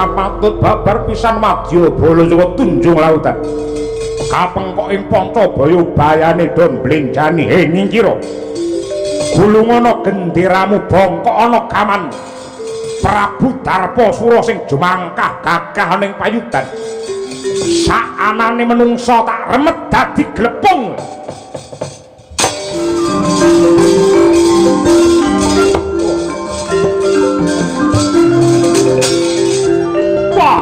ora patut babar pisan madya bala Jawa tunjung lautan. Kapengkok ing Pancabaya bayane don blenjani nyingkira. Gulungana genderamu bongkok ana gaman. Prabu Darpasura sing jumangkah gagah ning payudan. Saanane menungsa tak remet dadi glepung. Wah.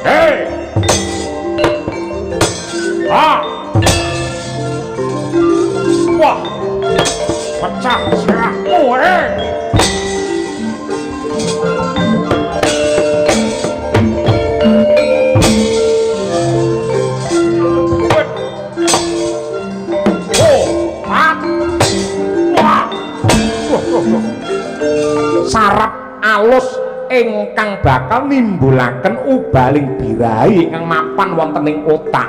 Hey. Ah. Wah. Pecah sirahmu, sarap alus ingkang bakal nimbulaken ubaling birahi ingkang mapan wonten ing otak.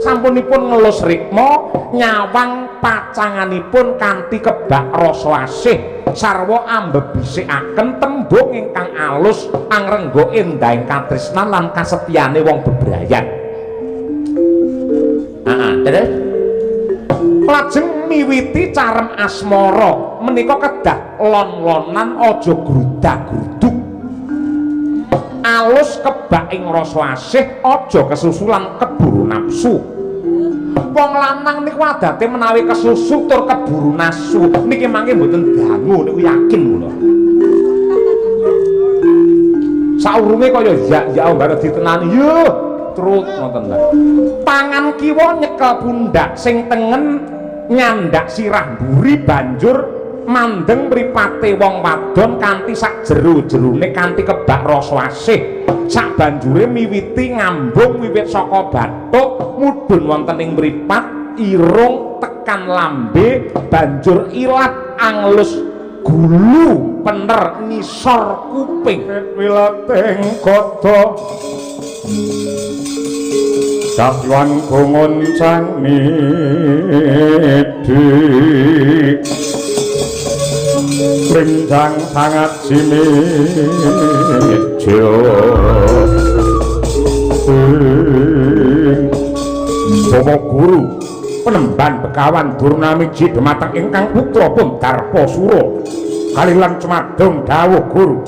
Sampunipun ngelus rikma nyawang pacanganipun kanthi kebak rasa asih sarwa ambebisikaken tembung ingkang alus angrengga endahing katresnan lan kasetyane wong bebrayan. Terus lajeng miwiti carem asmara menika kedah lon-lonan aja grudak-gruduk. Alus kebak ing rasa asih aja kesusulan keburu nafsu. Wong lanang niku adate menawi kesusu tur keburu nafsu niki mangke mboten dangu niku yakin kula. Saurunge kaya ya bareng ditenani yo trut ngoten ta. Tangan kiwa nyekel pundak sing tengen nyandak sirah mburi banjur mandeng mripate wong wadon kanthi sak jero-jerone kanthi kebak rasa asih. Sak banjure miwiti ngambung wiwit saka bathuk mudhun wonten ing mripat irung tekan lambe banjur ilat anglus gulu pener ngisor kuping wilateng kota Satywan gungun dik Rinjang sangat simidjo Bomo guru penemban Bekawan Durnamiji dumateng ingkang putra pun Darpasura kalilan cemadung dawuh guru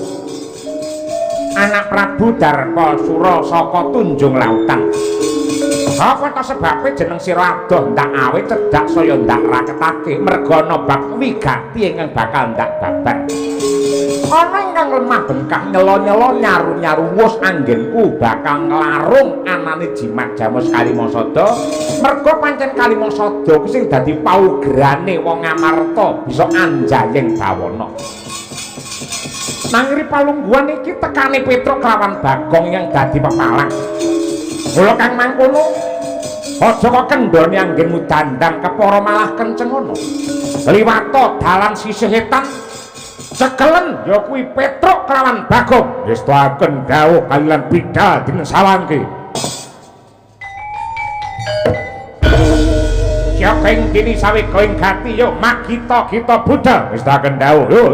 anak Prabu Darpasura saka Tunjung Lautan. Apa ta sebabe jeneng sira adoh ndak awe cedhak saya ndak raketake merga ana bab wigati ingkang bakal ndak babar. Ana ingkang lemah bengkah nyelo-nyelo nyaru-nyaru wus anggenku bakal nglarung anane jimat Jamus Kalimasada merga pancen Kalimasada ku sing dadi paugerane wong Ngamarta bisa anjayeng bawana. Nangri palungguhan iki tekane Petruk kelawan Bagong yang dadi pepalang. Mula kang mangkono aja kok kendhone anggenmu dandang kepara malah kenceng ngono. Liwata dalan sisih etan cekelen ya kuwi Petruk kelawan Bagong. Wis tuaken dawuh kalilan bidal dinesawangke. Siapa yang kini sawi koing gati yo makita kita budal. Wis tuaken dawuh yo.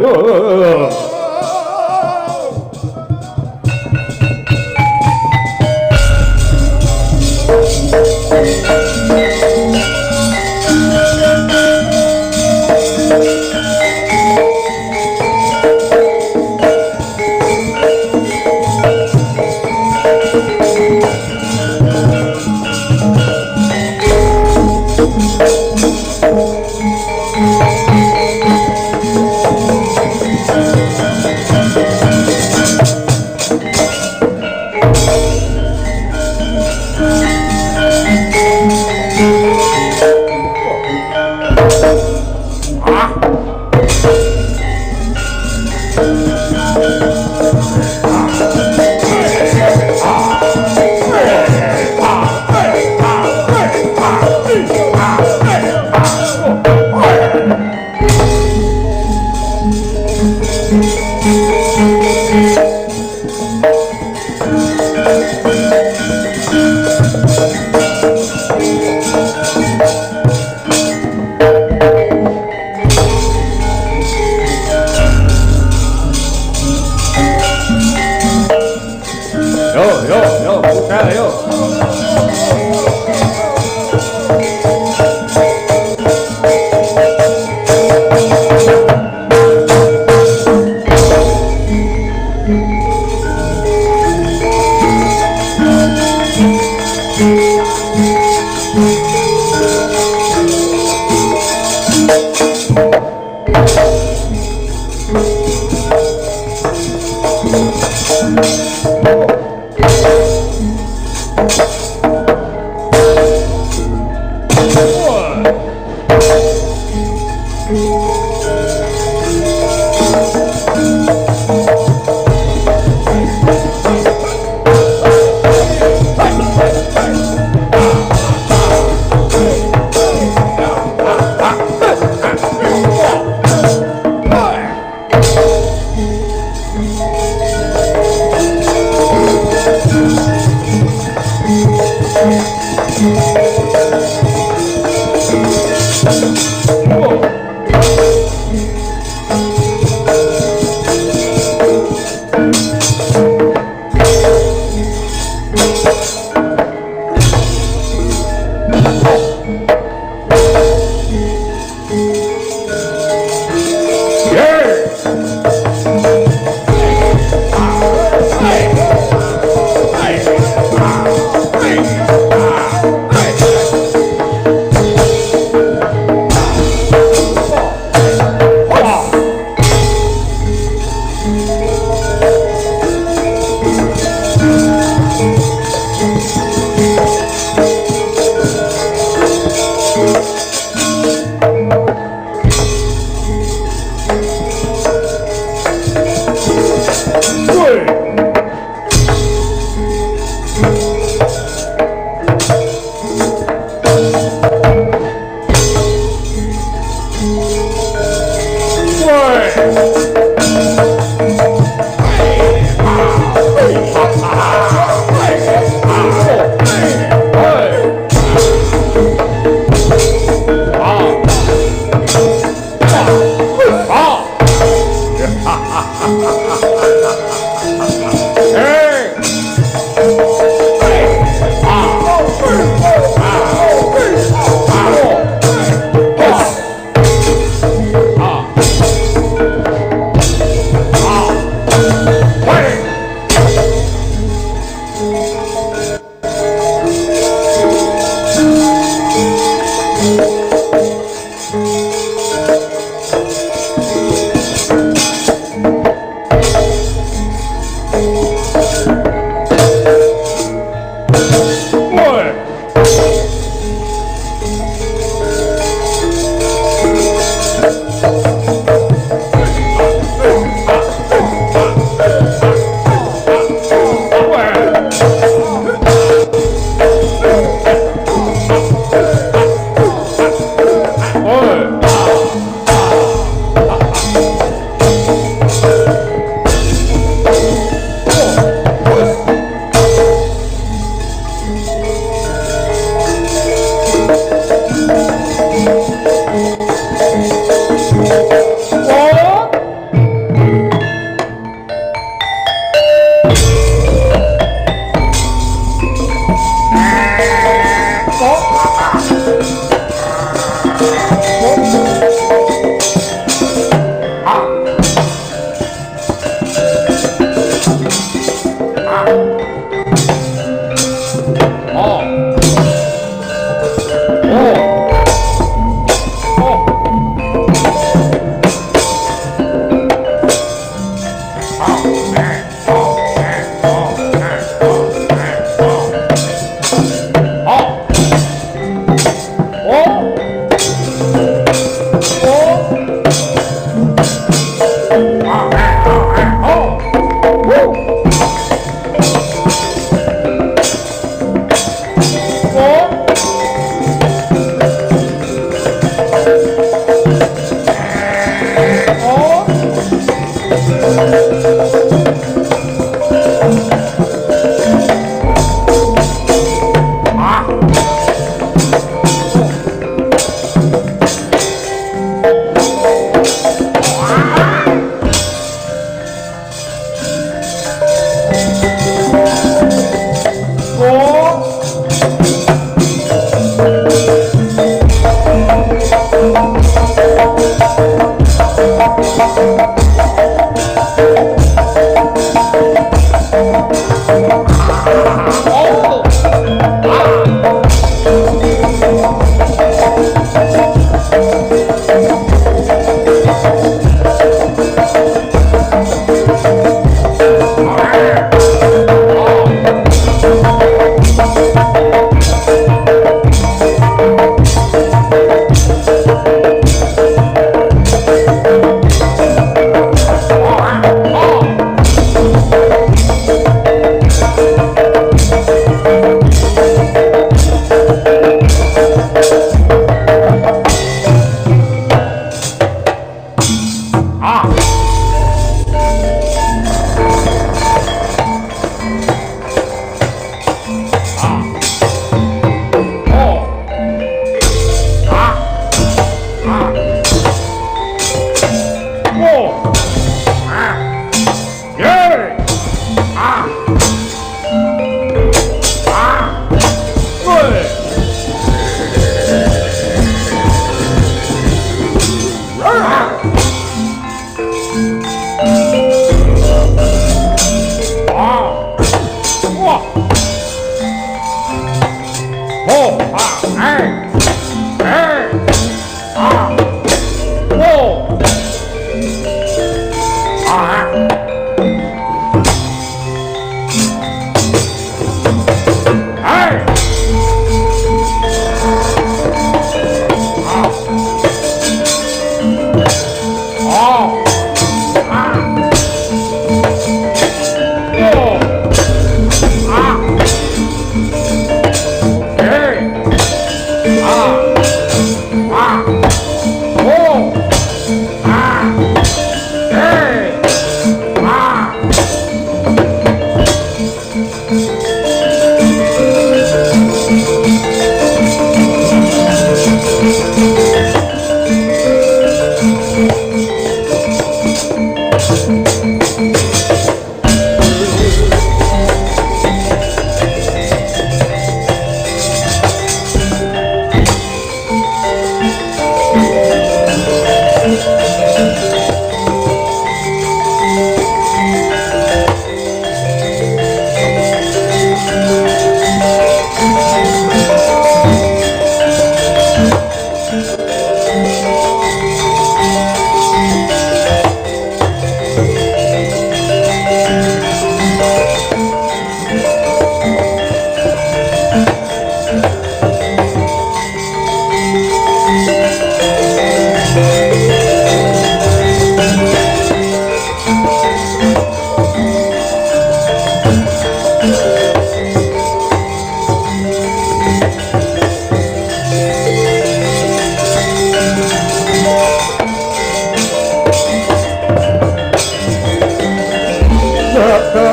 budal ayo.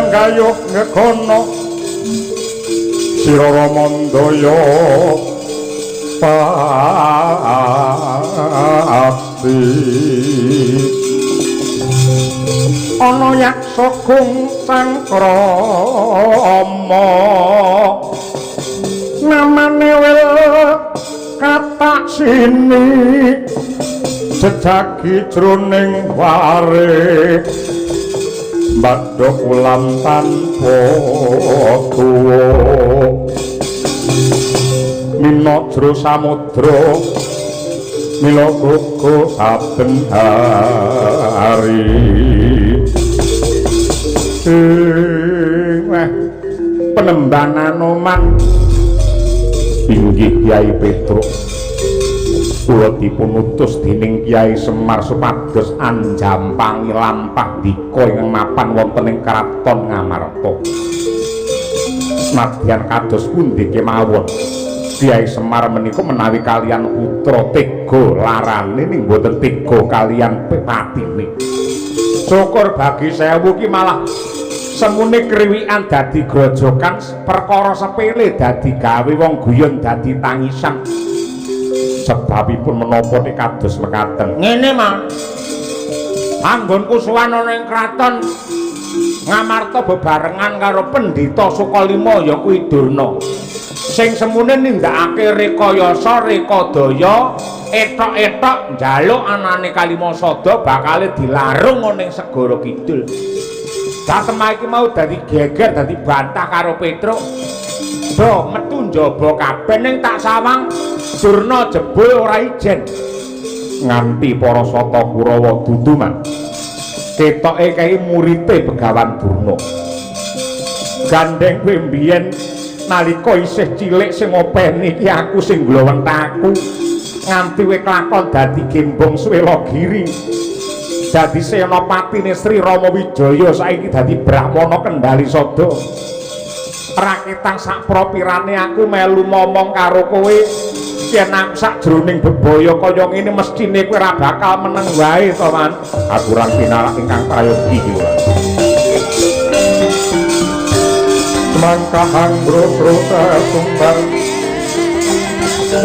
Kayuk ngekono Sira Ramandaya pati ana yaksa gung cangkrama namane wel katak sini jejagi jroning ware Badok ulam tanpa tuwa minajra samudra mila gugu saben hari penembanan oman inggih Kyai Petruk kula dipun utus dening Kyai Semar supados anjampangi lampah dika ing mapan wonten ing kraton Ngamarta. Nadyan kados pundi kemawon Kyai Semar menika menawi kalian putra tega larane ning boten tega kalian patine. Syukur bagi sewu ki malah semune kriwikan dadi grojokan perkara sepele dadi gawe wong guyon dadi tangisan. Sebabipun menapa nek kados mekaten ngene mah anggonku suwan ana ing kraton Ngamarta bebarengan karo Pendhita Sukalima ya kuwi Durna sing semune nindakake rekayasa rekadaya etok-etok njaluk anane Kalimasada bakal dilarung ana ing segara kidul Datemah iki mau dadi geger dadi bantah karo Petruk. Do metu njaba kabeh ning tak sawang Durna jebul ora ijen. Nganti para Sata Kurawa duduman. Ketoke kae murite Begawan Durna. Gandeng kowe mbiyen nalika isih cilik sing openi iki aku sing glowenthaku nganti kowe kelakon dadi Gembong Swelagiri. Dadi senopatine Sri Rama Wijaya saiki dadi Brahmana Kendali Sada. Rakitan sak propirane aku melu momong karo kowe yen aku sakjroning bebaya kaya ngene mestine kowe ora bakal meneng wae to, Man. Aturan pinalak ingkang prayogi iki lho. Mangkahang bro-bro tumbal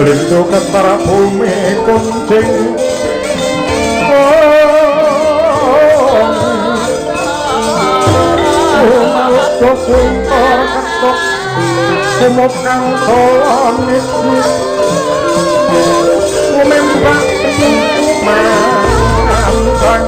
Lindu ketara bumi kuncing Maluk kuntor ketok Kumuk kang solon itu Kumembak mantang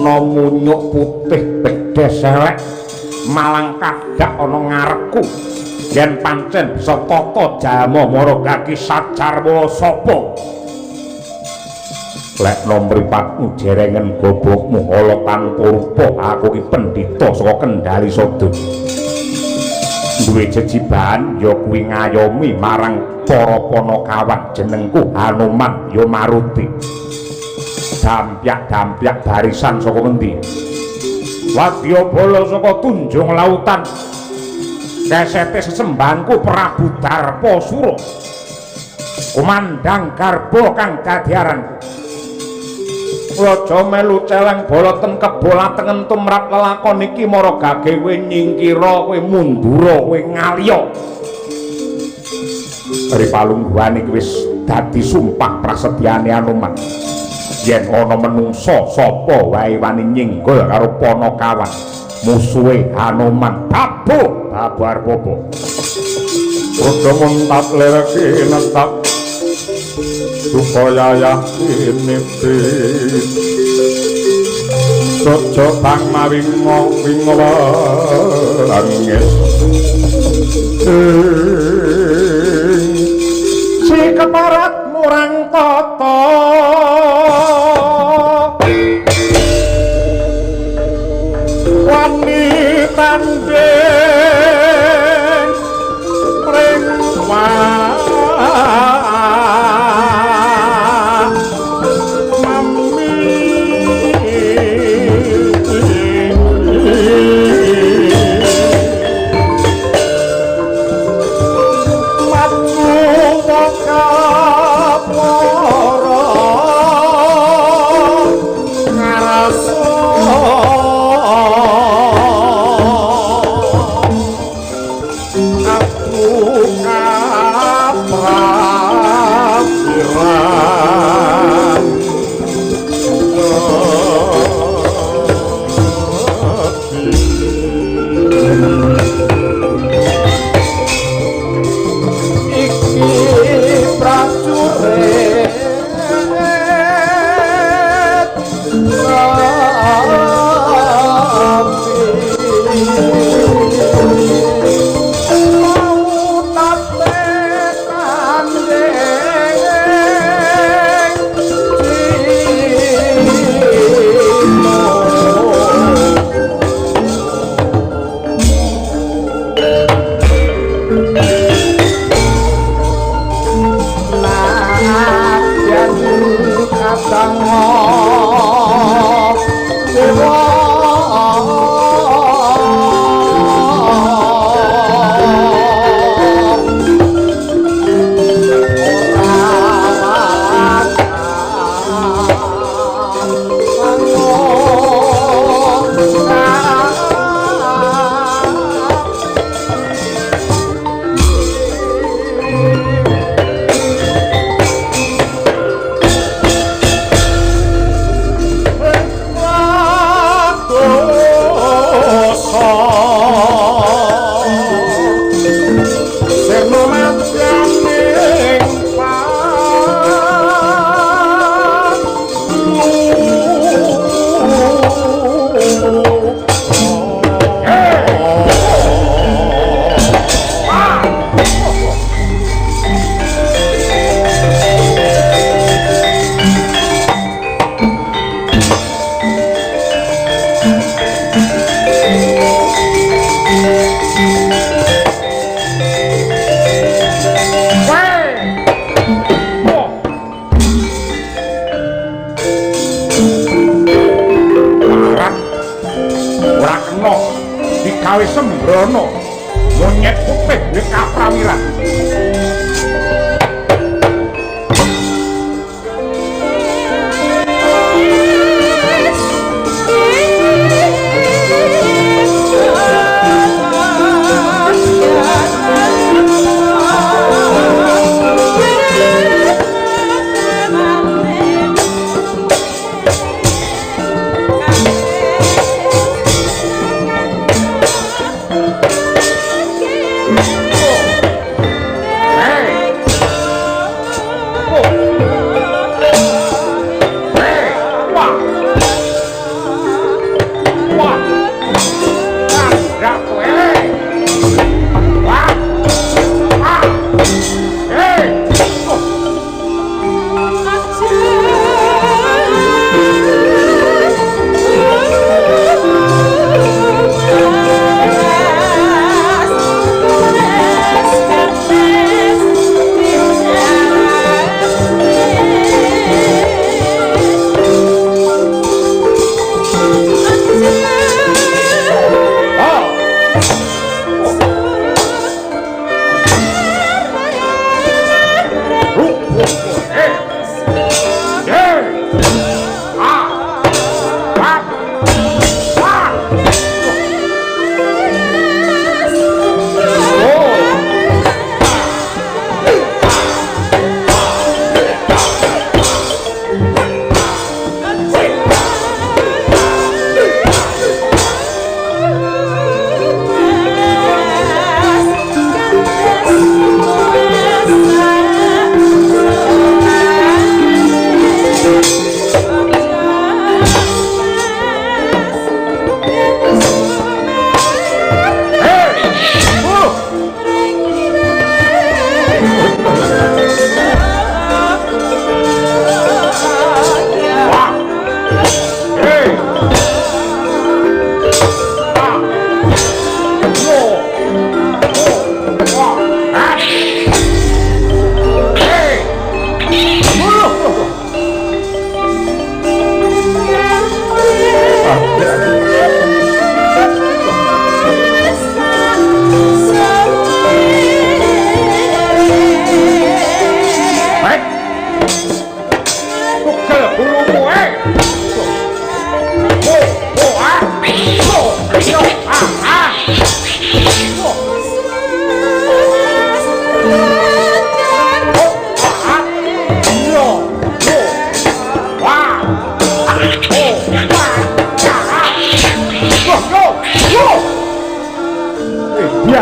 ana munyuk putih bedes elek malang kadak ana ngarepku yen pancen bisa tata jama maragaki Sajarwa sapa lek nomripatmu jerengen gobokmu ala tanpa rupa aku ki pendhita saka Kendali Sada duwe jejibahan ya kuwi ngayomi marang para Panakawan jenengku Hanuman ya Maruti dampyak barisan saka ngendi Wadyabala saka Tunjung Lautan kesete sesembahanku Prabu Darposura kumandang garba kang dadi aranku raja melu celeng bala ten kebolatengen tumrap lelakon iki mara gage kowe nyingkira kowe mundura kowe ngaliya ripalungguhan iki wis dadi sumpah prasetyane Anoman yen ana menungsa sapa wae wani nyinggol karo Panakawan musuhe Anoman babar popo padha muntat lereke netak supaya yakin niti coco bang mawingo langis si keparat murang tata wani tanding ring sembrono monyet putih di kaprawiran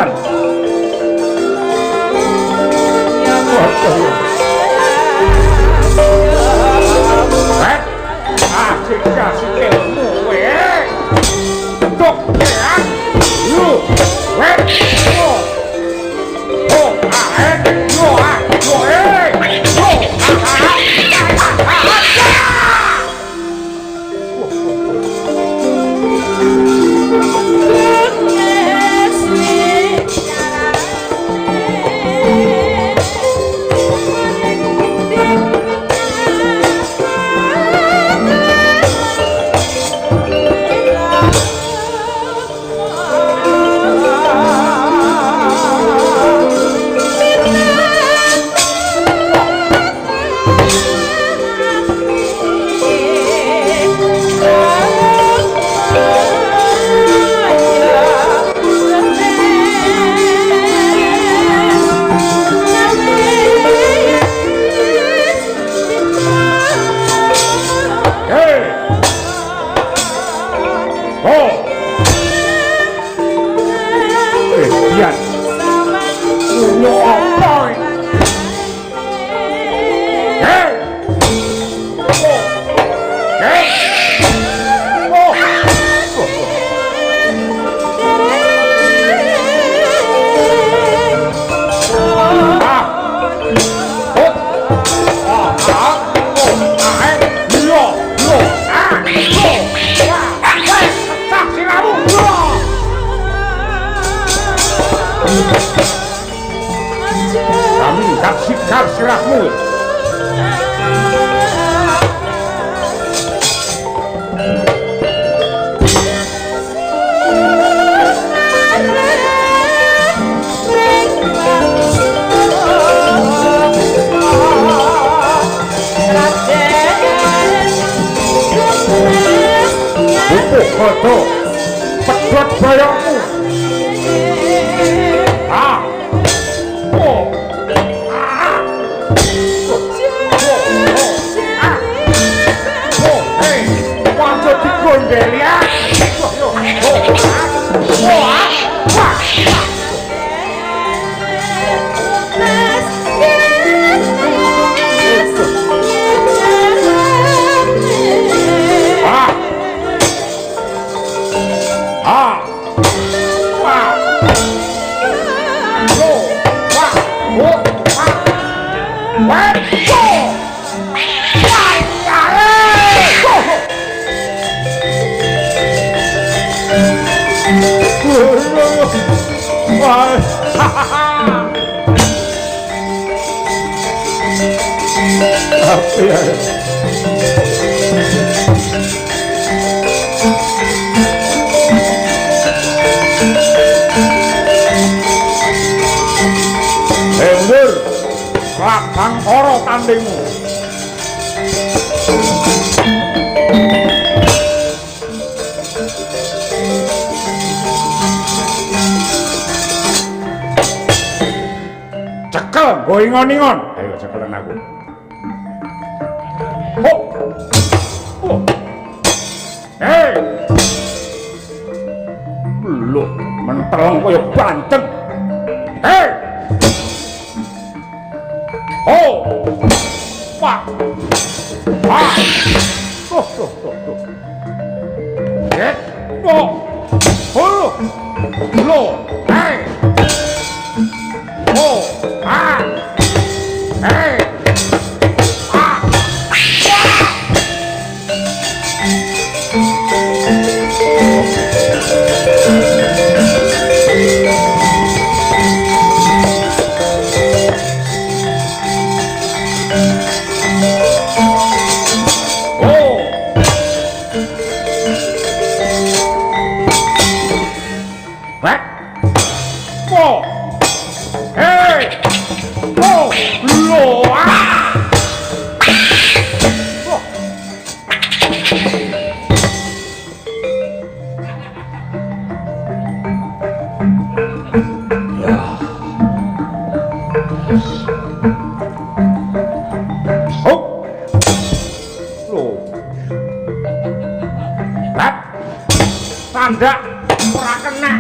pisan. Asik-asik ilmu weh. Tuk ya. Lu weh. Oh, yo sikar sirahmu. Pupuk kodo pedot boyokmu. Hendur lakang ora tandingmu. Cekel nggo ingon-ingon. Ayo cekelan aku. Oh. Oh. Hei. Belum menteleng kaya banteng. Hei. Oh. Wah. Ah. Tuh. Yes. Oh. Oh. Lo. Hei. Oh. Ah. Hei. Ah. Tanda ora kena.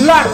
Lah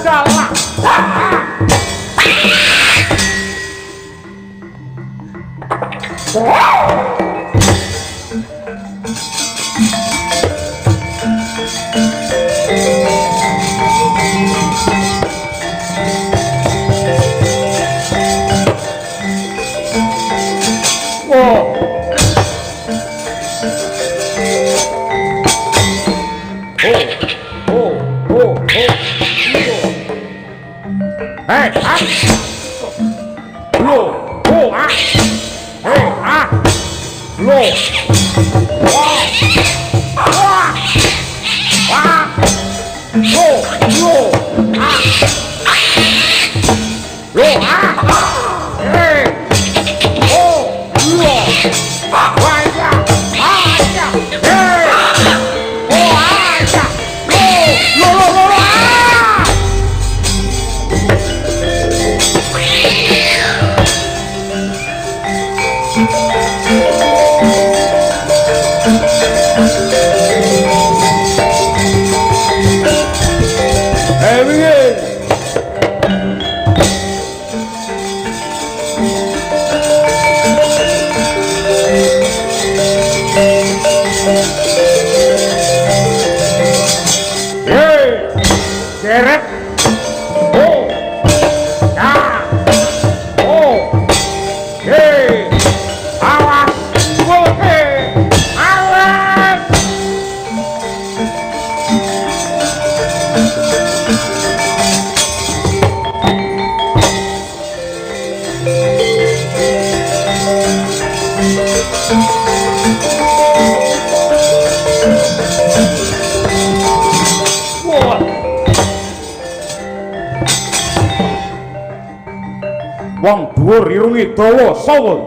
Wong dhuwur irunge dawa sawa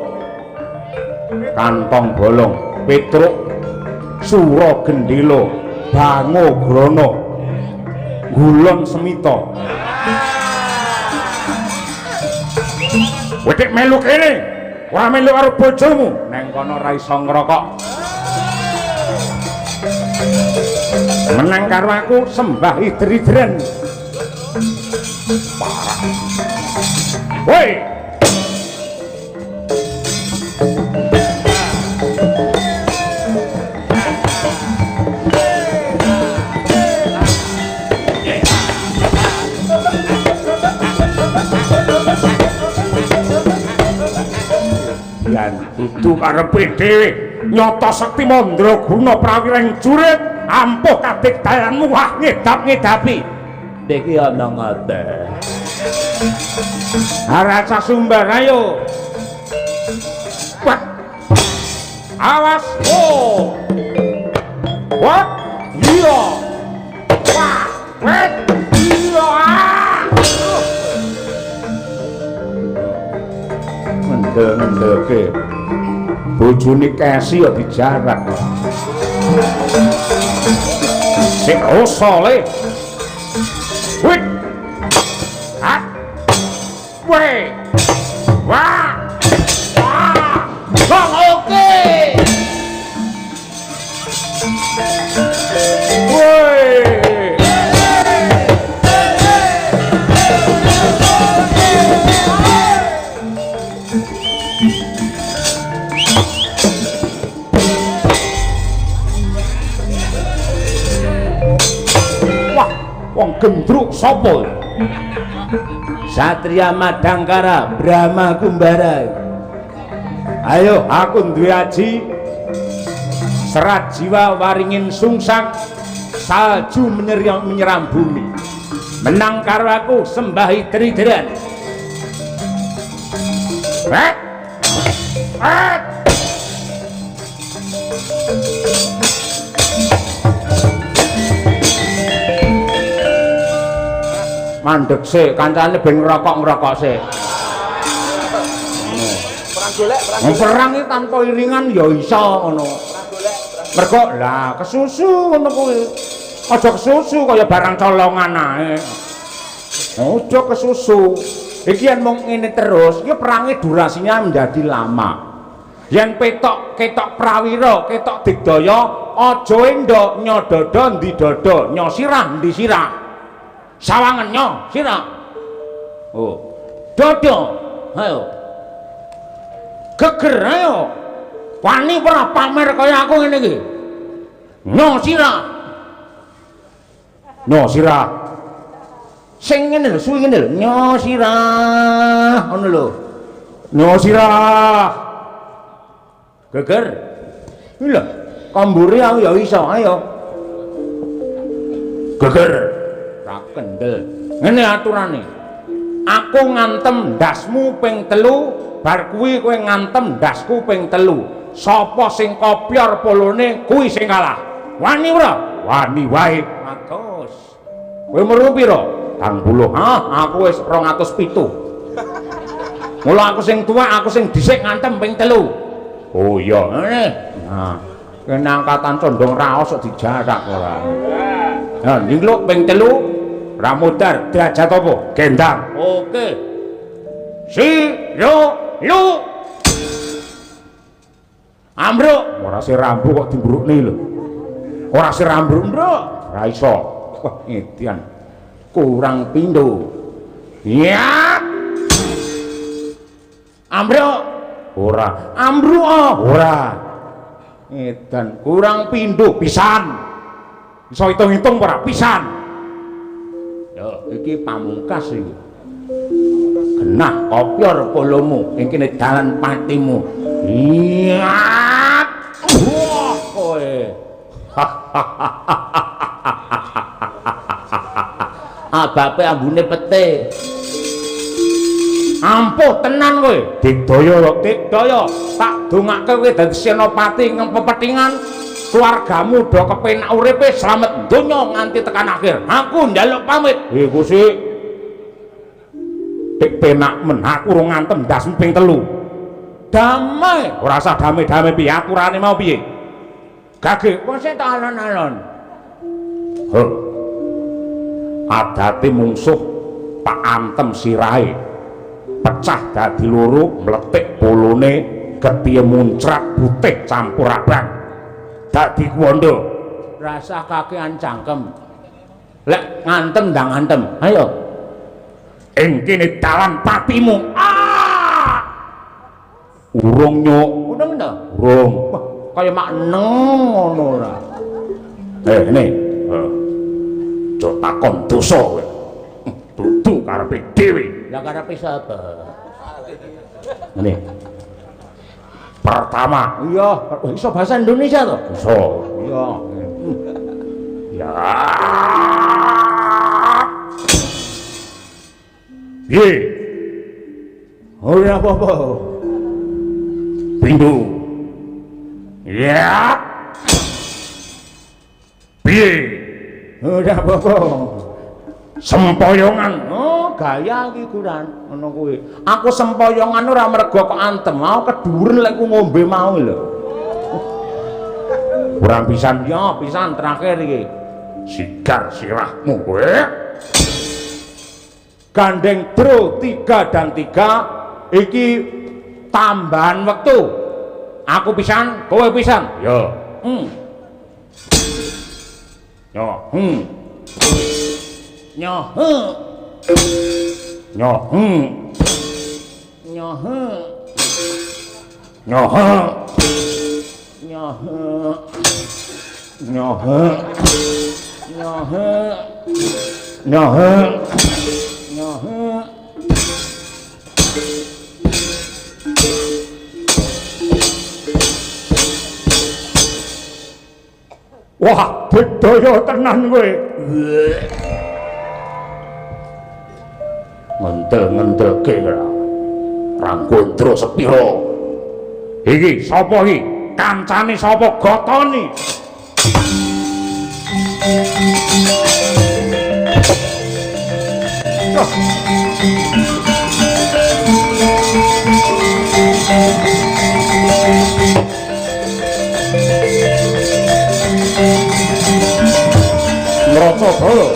kantong bolong petruk sura gendela bango grana gulon semita wedhek melu kene ora melu karo bojomu neng kono ora iso ngrokok menang karo aku sembah idri-idren parah woi kudu karepe dhewe nyata sekti mandraguna prawireng jurit ampuh kadek dayanmu wah ngedap-ngedapi iki ana ngote Araca Sumbar ayo wah awas oh wah iya wah wet iya mendel-mendelke bojone Kesi ya dijarak sing osole wit hat we wah wah oke wong gendruk sapa Satria Madangkara Brahma Kumbara ayo aku duwe aji serat jiwa waringin sungsang salju menyeram bumi menang karo aku sembah idri-idren mandek sik kancane ben ngerokok sik perang iki tanpa iringan ya iso ngono mergo lah kesusu ngono kuwi aja kesusu kaya barang colongan ae aja kesusu iki yen mung ngene terus iki perange durasinya menjadi lama yen ketok prawira ketok digdaya aja endok nyododo ndi dodo nyosirah ndi sirah sawangan nyo sira oh dodo ayo geger ayo wani ora pamer kaya aku ngene iki nyo sira sing ngene lho suwi ngene lho nyo sira ngono lho nyo sira geger lho kambure aku ya iso ayo geger tak kendel ngene aturane aku ngantem ndasmu ping 3 bar kuwi kowe ngantem ndasku ping 3 sapa sing kopyor polone kuwi sing kalah wani ora wani wae bagus kowe meru pira 80 aku wis 207 mula aku sing tua aku sing dhisik ngantem ping 3 oh iya ngene nah kene angkatan condong raos kok dijarak ora nah ningluk ping 3 ramudar derajat apa gendang oke si lu ambruk ora si rambu kok dimbrukne lho ora si rambruk nduk ora iso wah edian kurang pindho ya ambruk ora ambruk ora edan kurang pindho pisan iso hitung-hitung ora pisan yo iki pamungkas iki genah kopyor polomu ing kene dalan patimu iya wah kowe abape ambune pete ampuh tenan kowe digdaya tak dongake kowe dadi senopati ing pepetingan keluargamu do kepenak uripe slamet donya nganti tekan akhir aku njaluk pamit iku sik dik penak men aku urung ngantem ndasmu ping 3 damai ora usah damai-damai piye aturane mau piye gage kok sik tak alon-alon adate mungsuh tak antem sirahe pecah dadi loro mletik polone ketiye muncrat putih campur abang dadi kuwondo rasa kakean cangkem lek ngantem ndang ngantem ayo ing kene dalan patimu urung nyuk urung ta urung kaya mak neng ngono ora ngene cok takon dosa kowe dudu karepe dhewe lah karepe sapa ngene pertama iya iso bahasa Indonesia to iso iya ya ye ora apa-apa pindho ya piye ora apa-apa sempoyongan oh gaya iki kuran ngono kuwi aku sempoyongan ora mergo kok antem mau keduren lek ku ngombe mau lho kurang pisan ya pisan terakhir iki sigar sirahmu kowe gandeng bro 3 dan 3 iki tambahan wektu aku pisan kowe pisan yo yo nyo nyo nyo nyo nyo nyo wah bedaya tenan kowe ngendel-ngendelke ora rangkondro sepiro iki sapa iki kancane sapa gotoni ngraca bala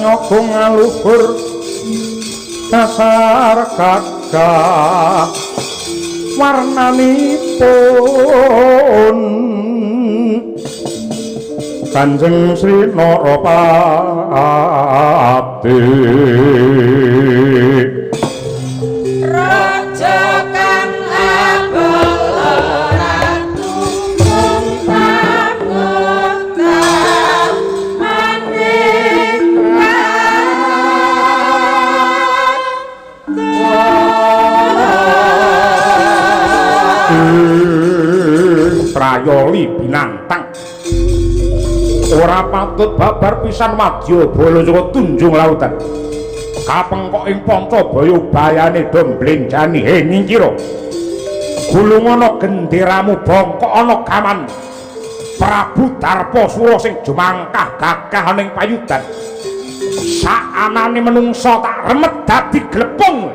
Nyogung ngaluhur dasar gagah warnanipun Kanjeng Sri Narapati Prayoli binantang ora patut babar pisan wadya bala Jawa tunjung lautan kapengkok ing Pancabaya bayane do mblenjani he nyingkira gulung ana genderamu bongkok ana gaman Prabu Darposura sing jumangkah gagah ning payudan saanane menungsa tak remet dadi glepung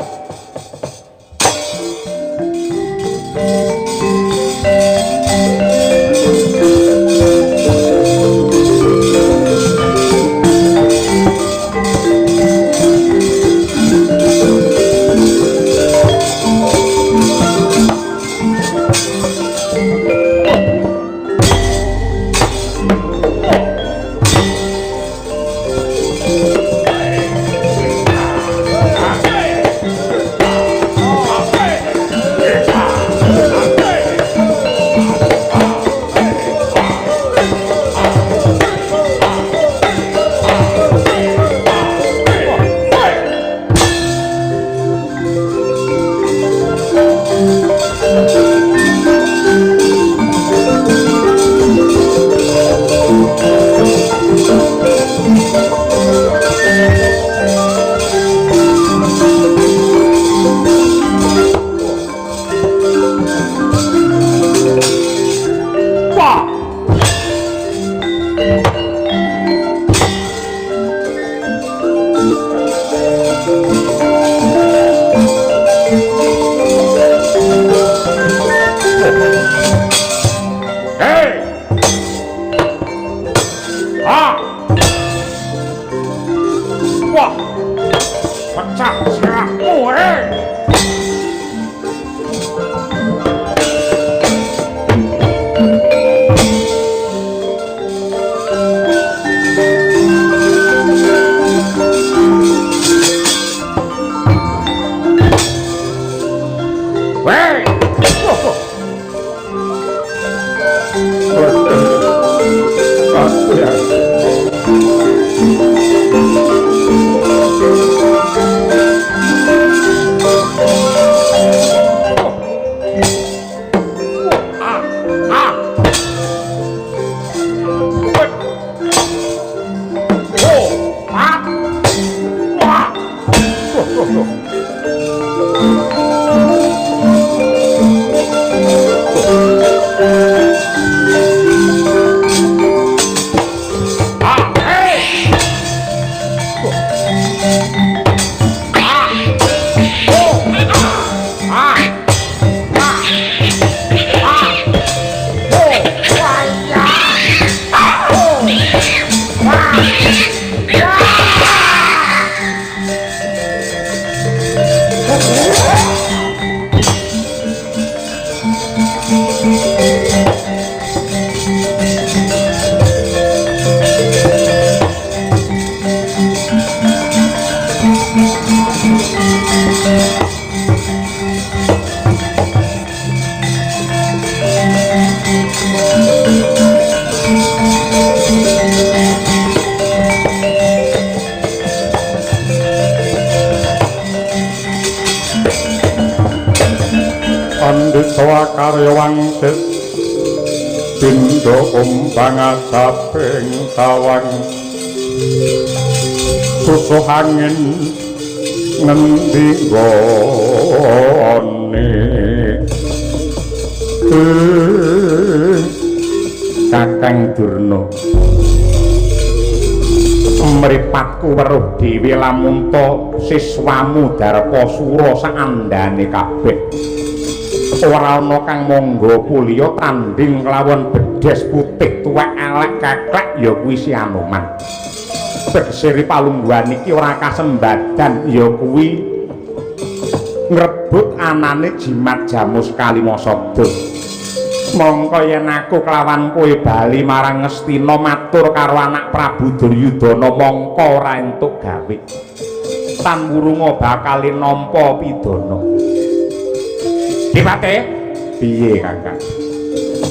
siswa karya wangsit pindha umbang asaping tawang susuh angin ngendi gone Kakang Durna mripatku weruh dhewe lamun to siswamu Darpasura saandane kabeh ora ana kang mangga kulya tanding kelawan bedhes putih tuwek elek keklek ya kuwi si Anoman tegese palungguhan iki ora kasembadan ya kuwi ngrebut anane jimat Jamus Kalimasada mongko yen aku kelawan kowe bali marang Ngastina matur karo anak Prabu Duryudana mongko ora entuk gawe tan wurunga bakal nampa pidana Dipate piye Kakang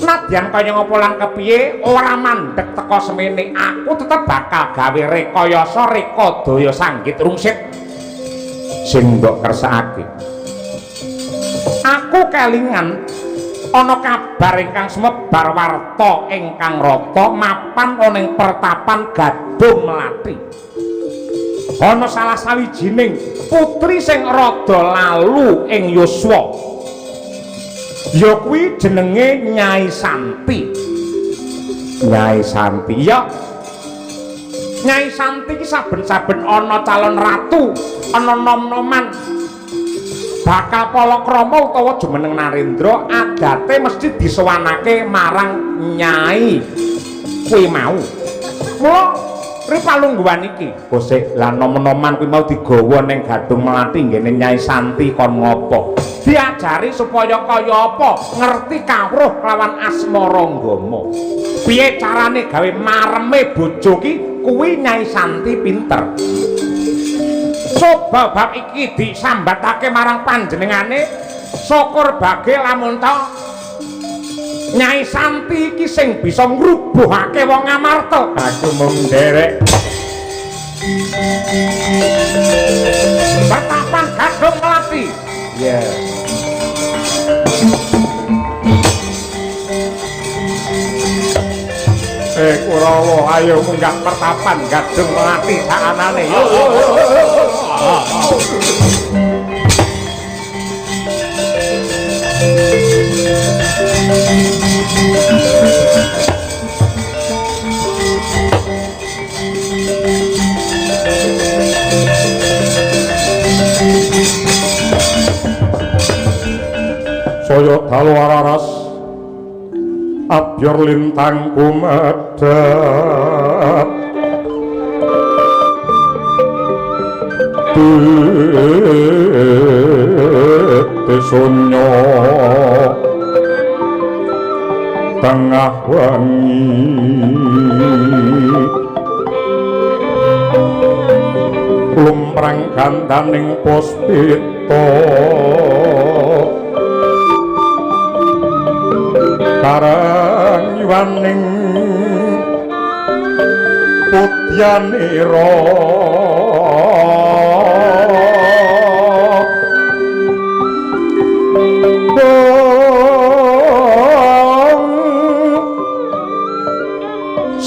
nadyan kaya ngapa lan kepiye ora mandheg teka semene aku tetep bakal gawe rekayasa reka daya sanggit rungsit sing mbok kersakake aku kelingan ana kabar ingkang sumebar warta ingkang rata mapan ana ing pertapan Gadung Melati ana salah sawijining putri sing rada lalu ing yuswa ya kuwi jenenge Nyai Santi Nyai Santi ya Nyai Santi ki saben-saben ana calon ratu ana nom-noman bakal palakrama utawa jumeneng Narendra adate mesti disowanake marang nyai kuwi mau mula ripalungguhan iki Gosek lah nom-noman kuwi mau digawa ning Gadung Melati nggene Nyai Santi kon ngopo diajari supaya kaya apa ngerti kawruh kelawan Asmaranggama piye carane gawe mareme bojo ki kuwi Nyai Santi pinter coba bab iki disambatake marang panjenengane syukur bage lamun to Nyai Santi iki sing bisa ngrubuhake wong Amarta aku mung nderek Pertapan Gadung Melati ya Kurawa ayo munggah pertapan Gadung Melati saanane yo saya dalu araras abyor lintang kumadap tesunyo tengah wangi lumprang gandaning puspita karang iwaning putyanira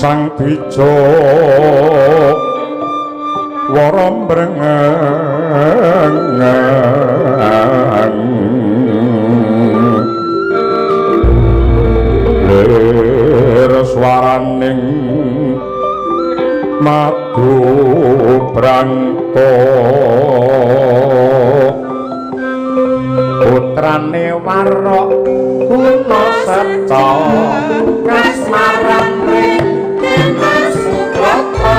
sang dwija warambrengang lir swaraning madu brangta putrane warok kuna seta kasmaran ring Subrata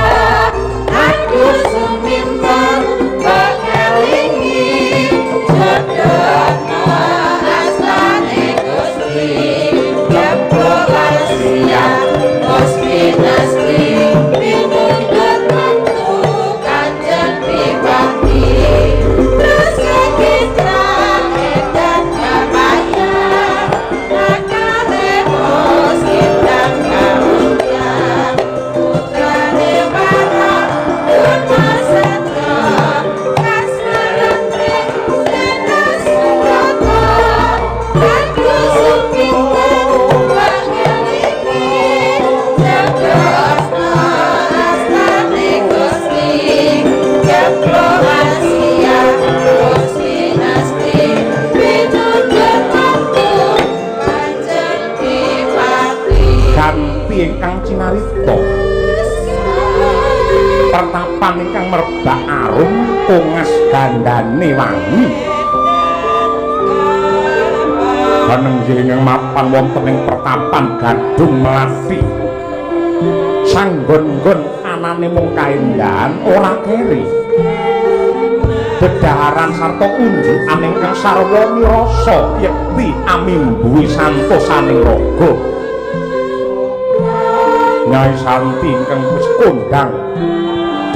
aku suminta pengelingi jodohna astane Gusti lembulan siap Gusti pinuntut mantu Kanjeng Pribadi rasa kita edan kabaya akare bos kita pertapan ingkang merbak arum tungas gandane wangi panengging mapan wonten ing pertapan Gadung Melati sanggon-gon anane mung kaendahan ora keri bedaharan sarta unjukan ingkang sarwa mirasa yekti amimbuhi santosaning raga Nyai Santi ingkang wis kondang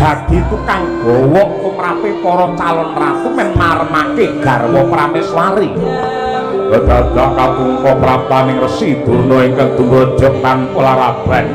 dadi tukang gawa tumrape para calon ratu men maremake garwa Prameswari dadak kapungka prapaning Resi Durna ingkang tumrajak tanpa laraban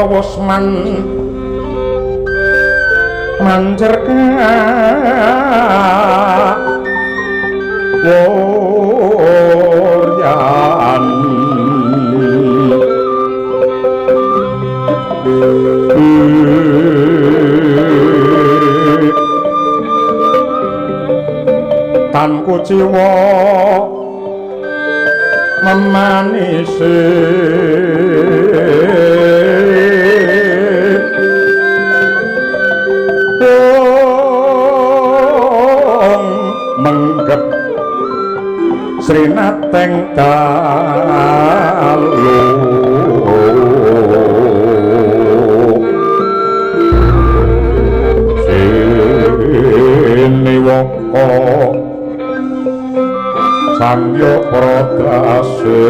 Wosman manjerka woryan tan kuciwa memanisi menggep Srinateng dalu siniwaka sangya pradase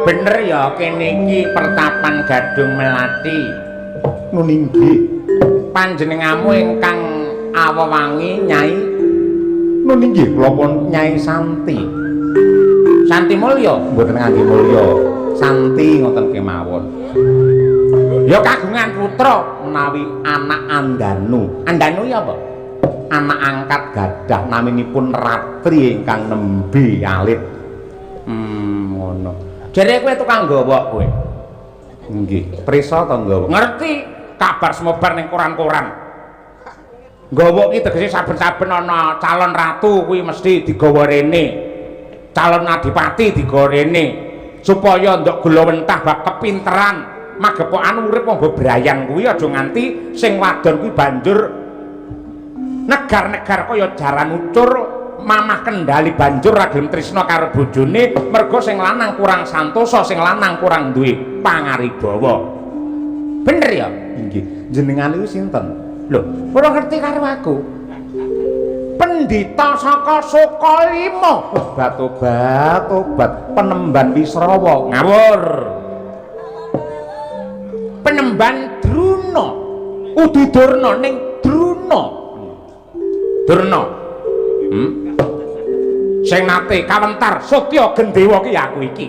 bener ya kene iki pertapan Gadung Melati nuninggi panjenengamu ingkang awewangi Nyai Nun inggih kula pun Nyai Santi. Santi mulya mboten ngangge mulya. Santi ngoten kemawon. Ya kagungan putra menawi anak Andanu. Andanu ya apa? Anak angkat gadah naminipun Ratri ingkang nembe alit. Ngono. Jare kowe tukang nggawa kowe. Nggih, prisa to nggawa. Ngerti kabar semobar ning koran-koran. Nggawa ki tegese saben-saben ana calon ratu kuwi mesti digawa rene. Calon adipati digawa rene supaya ndok glowentah bab kepinteran magepokan urip wong bebrayan kuwi aja nganti sing wadon kuwi banjur negar-negar kaya jaran ucur mamah kendali banjur ra gelem tresna karo bojone mergo sing lanang kurang santosa sing lanang kurang duwe pangaribawa. Bener ya? Nggih. Jenengan niku sinten? Lho, ora ngerti karo aku. Pendhita saka Sukalima. Obat penemban Wisrawa. Ngawur. Penemban Druna. Ududurna ning Druna. Durna. Sing nate kawentar Sutya Gendewa ki aku iki.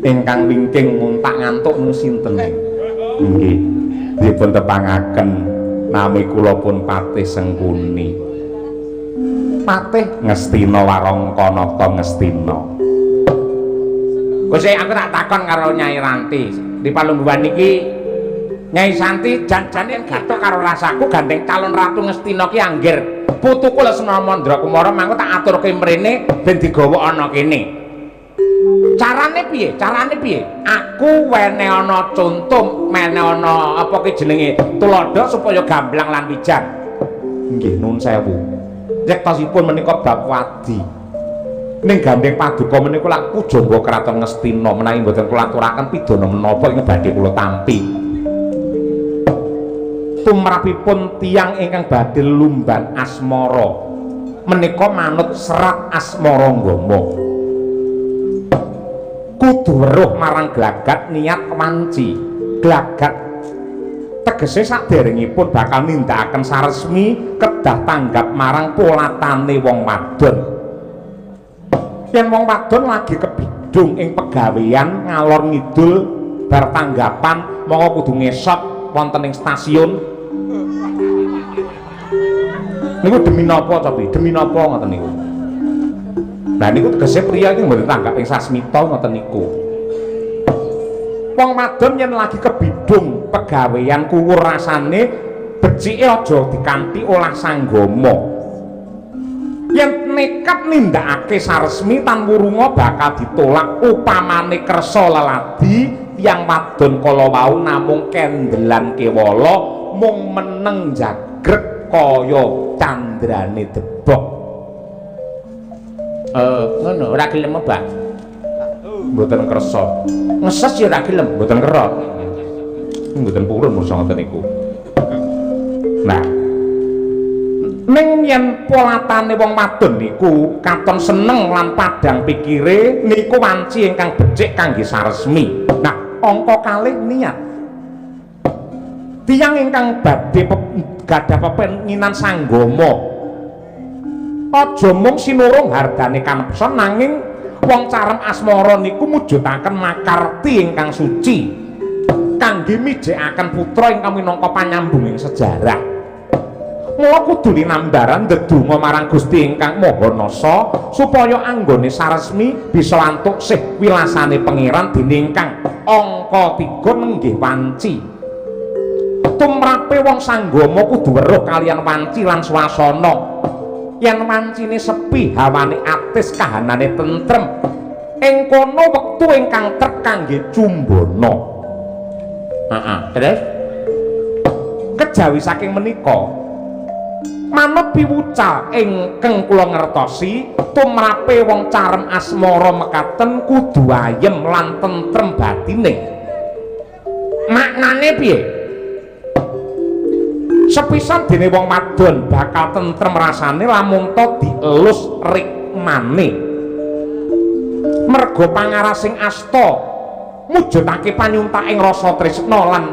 Ingkang wingking nguntak ngantuk nu sinten? Nggih. Dipun tepangaken nami kula pun Patih Sengkuni. Patih Ngastina Warangkanata Ngastina. Gusti aku tak takon karo Nyai Ranti. Di Palungguhan iki Nyai Santi jan-jane gathuk karo rasaku gandeng calon ratu Ngastina ki anggir. Putuku Lesmana Mandrakumara mangko tak aturke mrene ben digawa ana kene. Carane piye? Aku wene ana contoh, mene ana apa ki jenenge tuladha supaya gamblang lan wijak. Nggih nun sewu. Yektosipun menika bab wadi. Ning gandeng paduka menika lak pujangga kraton Ngastina menawi mboten kula aturaken pidana menapa ing badhe kula tampi. Tumrapipun tiyang ingkang badhe lumban asmara menika manut serat Asmaragama. Kudu weruh marang glagat niat wanci. Glagat tegese saderengipun bakal nindakaken saresmi kedah tanggap marang polatane wong wadon. Yen wong wadon lagi kebidung ing pegawean ngalor ngidul bar tanggapan mongko kudu ngesot wonten ing stasiun. Niku demi napa cobi? Demi napa ngoten niku? Nah niku tegese priya iki mboten tanggap ing sasmita ngoten niku. Wong wadon yen lagi kebidung pegawean kuwur rasane becike aja dikanthi olah sanggama. Yen nekat nindakake saresmi tan wurunga bakal ditolak upamane kersa leladi tiyang wadon kala wau namung kendelan kewala mung meneng jagrek kaya candrane debok. Ngono ora gelem mbak. Mboten kersa. Ngeses ya ora gelem, mboten kerot. Mboten purun mung ngoten niku. Nah, ning yen polatane wong wadon niku katon seneng lan padhang pikire niku wanci ingkang becik kangge saresmi. Nah, angka kalih niat. Tiyang ingkang badhe gadah pepenginan sanggama aja mung sinurung hardane kanepson nanging wong carem asmara niku mujudaken makarti ingkang suci kangge mijekaken putra ingkang minangka panyambunging sejarah. Mula kudu linambaran ndedonga marang Gusti ingkang Maha Nasa supaya anggone saresmi bisa antuk sih wilasane pangeran dene ingkang angka 3 nenggih wanci. Tumrape wong sanggama kudu weruh kaliyan wanci lan swasana. Yen wancine sepi, hawane atis, kahanane tentrem. Ing kono wektu ingkang trep kangge cumbana. Terus kejawi saking menika manut piwucal ingkang kula ngertosi tumrape wong carem asmara mekaten kudu ayem lan tentrem batine. Maknane piye? Sepisan dene wong wadon bakal tentrem rasane lamun to dielus rikmane. Merga pangarasing asta mujudake panyuntaking rasa tresna lan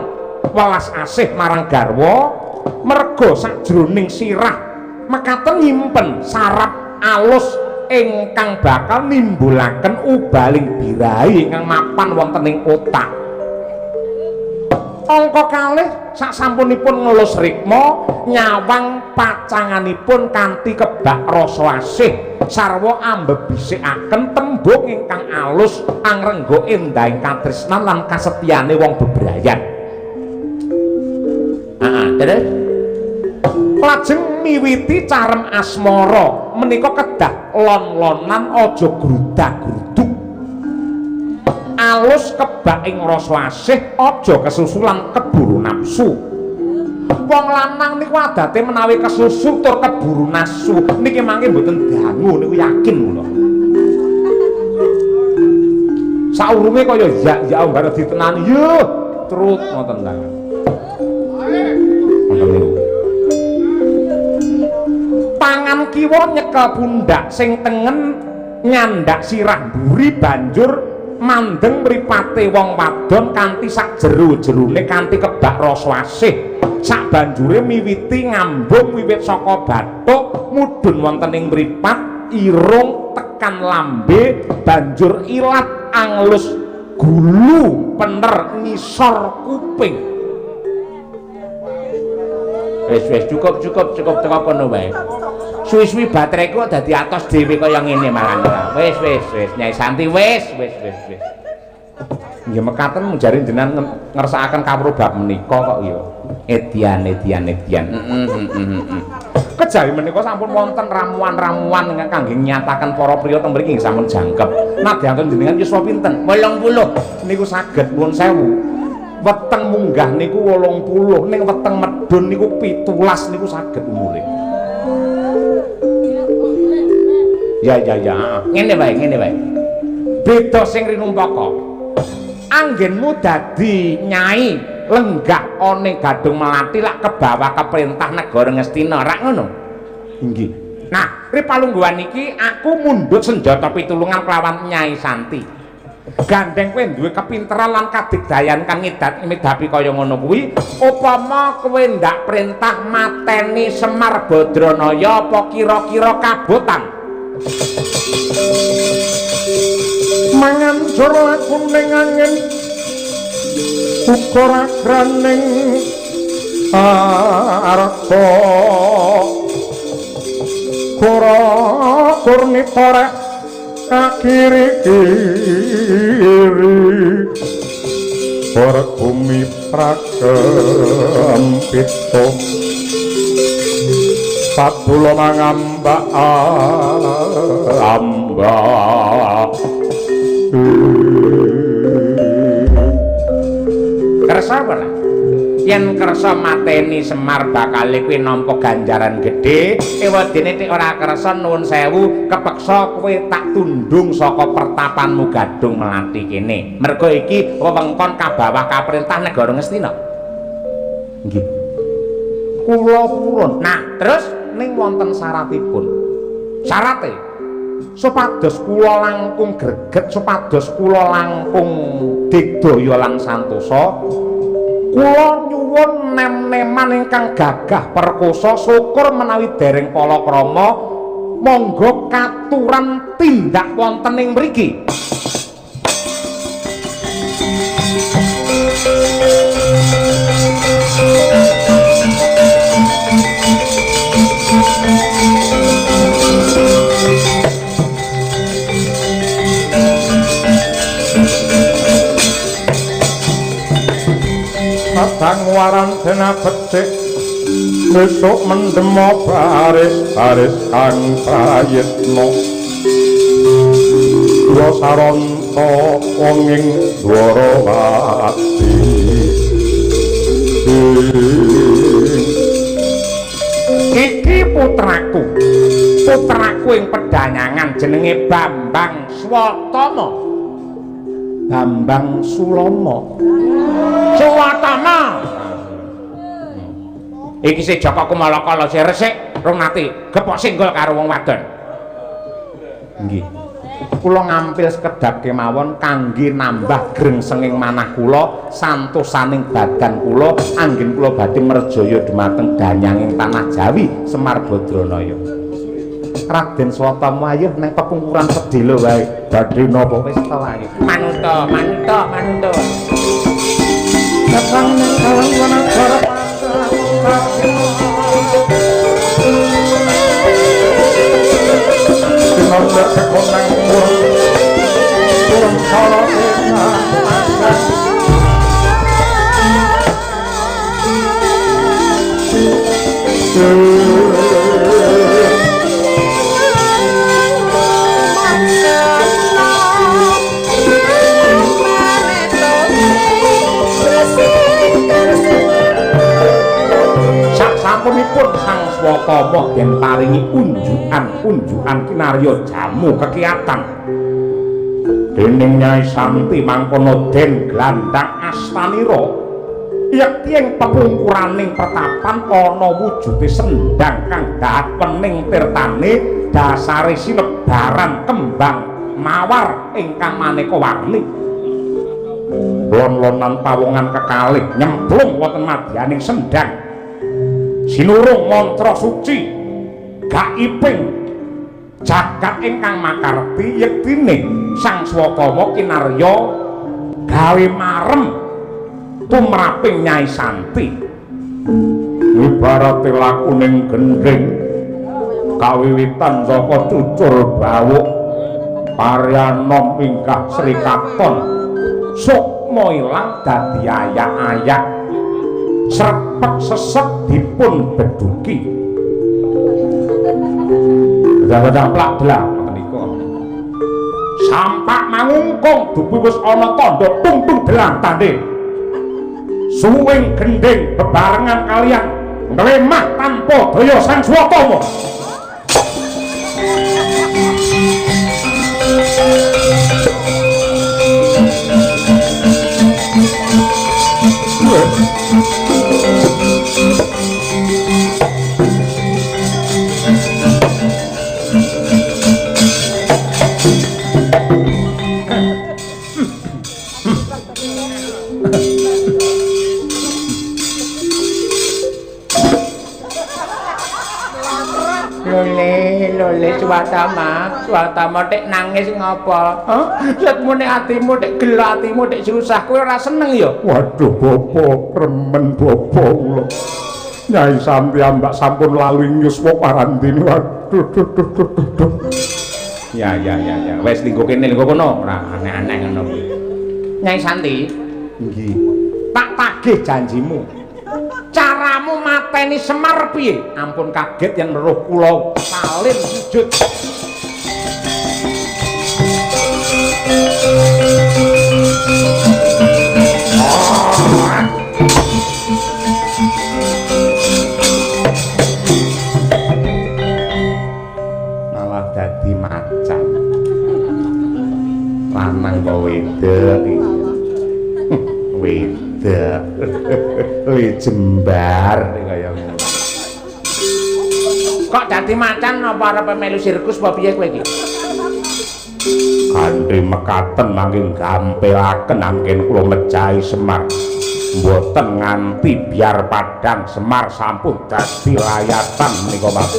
welas asih marang garwa, merga sajroning sirah mekaten nyimpen sarap alus ingkang bakal nimbulaken ubaling birahi ingkang mapan wonten ing otak. Angka kalih sasampunipun ngelus rikma nyawang pacanganipun kanthi kebak rasa asih sarwa ambebisikaken tembung ingkang alus angrengga endahing katresnan lan kasetyane wong bebrayan. Terus lajeng miwiti carem asmara menika kedah lon-lonan aja grudak-gruduk. Alus kebak ing rasa asih aja kesusulan keburu nafsu. Wong lanang niku adate menawi kesusu tur keburu nafsu niki mangke mboten dangu niku yakin kula. Saurunge kaya ya bareng ditenani yo trut ngoten ta. Ngoten niku. Pangan kiwa nyekel pundak sing tengen nyandak sirah mburi banjur mandeng mripate wong wadon kanthi sak jero-jerone kanthi kebak rasa asih sak banjure miwiti ngambung wiwit saka bathuk mudhun wonten ing mripat irung tekan lambe banjur ilat anglus gulu pener ngisor kuping. Wis cukup teko kono wae. Suwi-suwi baterai kok dadi atos dhewe kaya ngene malah. Wis Nyai Santi wis. Nggih mekaten jare jenengan ngersakaken kawruh bab menika kok ya. Edian. Kejawi menika sampun wonten ramuan-ramuan ingkang kangge nyataken para priya teng mriki sampun jangkep. Nadyanipun jenengan yuswa pinten? 80. Niku saged nuwun sewu. Weteng munggah niku 80, ning weteng medhun niku 17 niku saged umure. Ya. Ngene wae. Beda sing rinumpaka. Anggenmu dadi nyai lenggah one Gadung Melati lak ke bawah keperintah negara Ngastina, rak ngono. Nggih. Nah, ripalungguhan iki aku mundhut senjata pitulungan kelawan Nyai Santi. Gandeng kowe duwe kepinteran lan kadigdayan kang ngidat-midapi kaya ngono kuwi, upama kowe ndak perintah mateni Semar Badranaya apa kira-kira kabotan? Mangancur laku ning angin ukur agraning arta kura kurnitore kakiri-kiri bumi prakempito Patulo mangamba kersa apa lah? Yen kersa mateni Semar bakal kuwi nampa ganjaran gedhe, ewadene nek ora kersa nuwun sewu kepeksa kowe tak tundung saka pertapanmu Gadung Melati kene. Mergo iki wewengkon kabawah kaperintah negara Ngastina. Nggih. Kula purun. Nah, terus ning wonten syaratipun. Syarate supados kula langkung greget, supados kula langkung digdaya lan santosa, kula nyuwun nem-neman ingkang gagah perkosa syukur menawi dereng palakrama monggo katuran tindak wonten ing mriki. Patang waran dena becik besok mendemo baris kang prayitna dua saronto wonging Dwarawati iki putraku ing pedhanyangan jenenge Bambang Swatama Bambang Sulama Swatama iki si Jaka Kumalakala si resik rung nati gepok singgol karo wong wadon nggih kula ngampil sekedhap kemawon kangge nambah grengsenging manah kula santosaning badan kula anggen kula badhe merjaya dumateng danyanging tanah Jawi Semar Badranaya. Raden Swatama ayuh nek pepungkuran sedhela wae badhe napa wis ta wae. Manut. Datang ning kawan wanagara Nanda kekonang kurang salah Sasampunipun Sang Swatama den paringi unjukan kinarya jamu kekiatan dening Nyai Santi mangkono den glandhang astanira yekti ing pepungkuraning pertapan ana wujude sendhang kang dapening tirtane dasare sinebaran kembang mawar ingkang maneka warni lon-lonan pawongan kekalih nyemplung wonten madyaning sendhang sinurung mantra suci gaiping jagat ingkang makarti yektine Sang Swatama kinarya gawe marem tumraping Nyai Santi ibarate lakuning gendhing kawiwitan saka cucur bawuk paryanom ingkang Sri Katon sukma ilang dadi ayak-ayak srepek sesek dipun beduki dadang plak-blak menika sampak mangungkung dupi wis ana tandha tungtung delantane suwing gendhing bebarengan kalian nglemah tanpa daya Sang Swatama Lole Swatama tek nangis ngapa? Setmune atimu tek gelo atimu tek susah kowe ora seneng ya? Waduh bapa kremen bapa kula. Nyai Santi ambak sampun lalu yuswa parandene. Waduh duh. Ya. Wis linggo kene linggo kono ora aneh-aneh ngono kuwi. Nyai Santi, nggih. Tak tagih janjimu. Caramu mateni Semar piye? Ampun kaget yen weruh kula salin sujud. Malah dadi macan. Lanang kok wedok iki. Wedok. Jembar kaya ngono. Kok dadi macan apa arep melu sirkus apa piye kowe iki? Kanthi mekaten mangke gampelaken anggen kula mejahi Semar. Mboten nganti biar padang Semar sampun dadi layatan menika Pak.